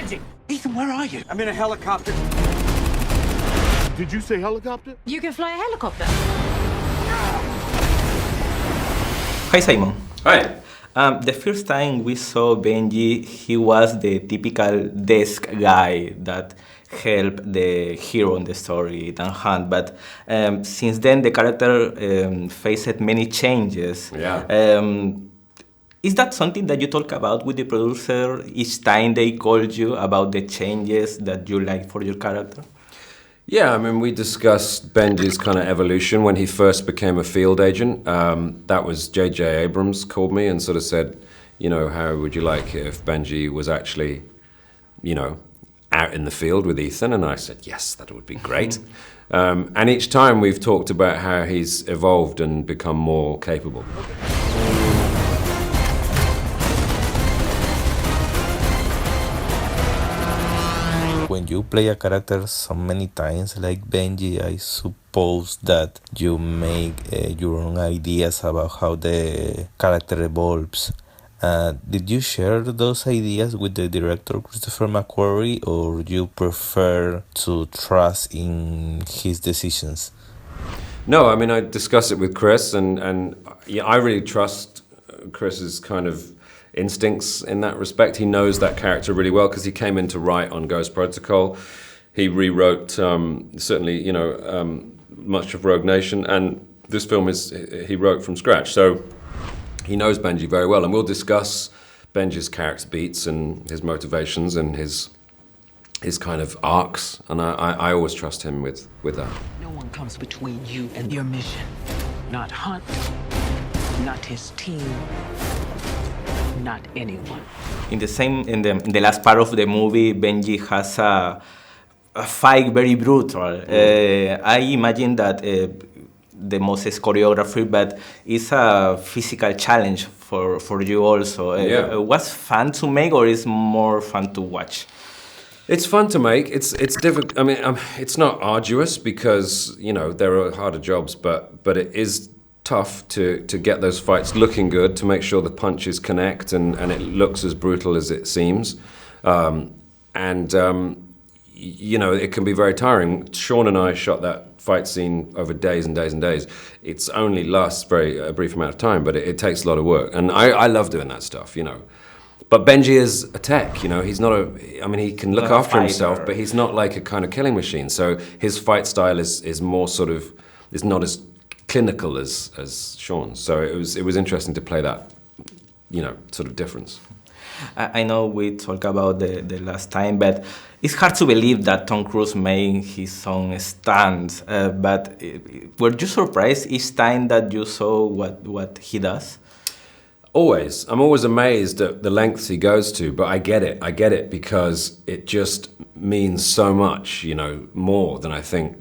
Benji! Ethan, where are you? I'm in a helicopter. Did you say helicopter? You can fly a helicopter. Hi, Simon. Hi. The first time we saw Benji, he was the typical desk guy that helped the hero in the story, Ethan Hunt. But since then, the character faced many changes. Yeah. Is that something that you talk about with the producer each time they called you about the changes that you like for your character? Yeah, I mean, we discussed Benji's kind of evolution when he first became a field agent. That was J.J. Abrams called me and sort of said, you know, how would you like it if Benji was actually, you know, out in the field with Ethan? And I said, yes, that would be great. And each time we've talked about how he's evolved and become more capable. When you play a character so many times like Benji, I suppose that you make your own ideas about how the character evolves. Did you share those ideas with the director Christopher McQuarrie, or you prefer to trust in his decisions? No, I mean, I discussed it with Chris, and yeah, I really trust Chris's kind of instincts in that respect. He knows that character really well because he came in to write on Ghost Protocol. He rewrote certainly, you know, much of Rogue Nation, and this film he wrote from scratch. So he knows Benji very well, and we'll discuss Benji's character beats and his motivations and his kind of arcs, and I always trust him with that. No one comes between you and your mission. Not Hunt, not his team, not anyone. In the last part of the movie, Benji has a fight very brutal. I imagine that the most is choreography, but it's a physical challenge for you also. Yeah. Was fun to make, or is more fun to watch? It's fun to make. It's difficult. I mean, it's not arduous because, you know, there are harder jobs, but it is tough to get those fights looking good, to make sure the punches connect and it looks as brutal as it seems. You know, it can be very tiring. Sean and I shot that fight scene over days and days and days. It's only lasts a brief amount of time, but it takes a lot of work. And I love doing that stuff, you know. But Benji is a tech, you know. He's not I mean, he can look after himself, but he's not like a kind of killing machine. So his fight style is more sort of, is not as clinical as Sean's. So it was interesting to play that, you know, sort of difference. I know we talked about the last time, but it's hard to believe that Tom Cruise made his own stunts. But were you surprised each time that you saw what he does? Always. I'm always amazed at the lengths he goes to, but I get it because it just means so much, you know, more than I think.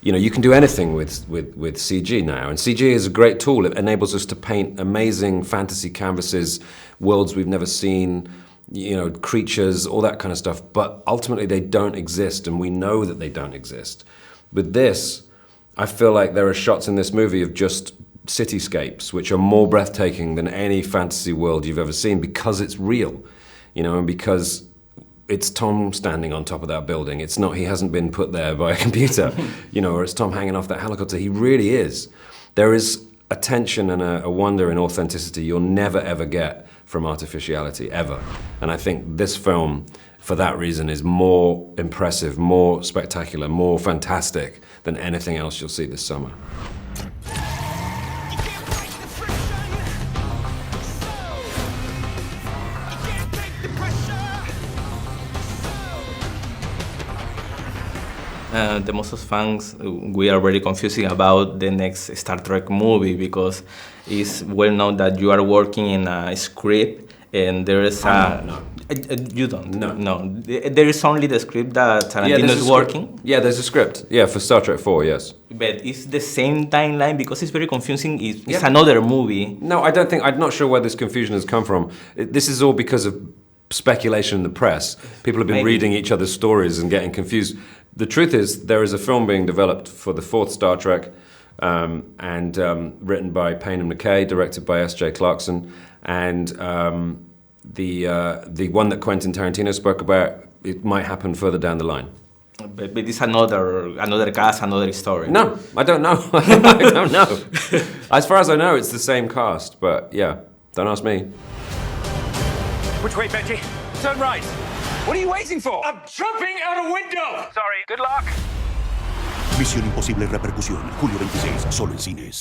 You know, you can do anything with CG now, and CG is a great tool. It enables us to paint amazing fantasy canvases, worlds we've never seen, you know, creatures, all that kind of stuff, but ultimately they don't exist, and we know that they don't exist. With this, I feel like there are shots in this movie of just cityscapes, which are more breathtaking than any fantasy world you've ever seen because it's real, you know, and because it's Tom standing on top of that building. It's not, he hasn't been put there by a computer, you know, or it's Tom hanging off that helicopter. He really is. There is a tension and a wonder in authenticity you'll never ever get from artificiality, ever. And I think this film, for that reason, is more impressive, more spectacular, more fantastic than anything else you'll see this summer. The most of fans, we are very confusing about the next Star Trek movie because it's well known that you are working in a script and there is you don't? No. There is only the script that Tarantino is working? Yeah, there's a script. Yeah, for Star Trek 4, yes. But it's the same timeline because it's very confusing. It's another movie. No, I'm not sure where this confusion has come from. This is all because of speculation in the press. People have been reading each other's stories and getting confused. The truth is, there is a film being developed for the fourth Star Trek, and written by Payne and McKay, directed by S.J. Clarkson, and the one that Quentin Tarantino spoke about it might happen further down the line. But it's another cast, another story. No, I don't know. I don't know. As far as I know, it's the same cast, but yeah, don't ask me. Which way, Benji? Turn right. What are you waiting for? I'm jumping out a window! Sorry, good luck. Misión Imposible Repercusión, julio 26, solo en cines.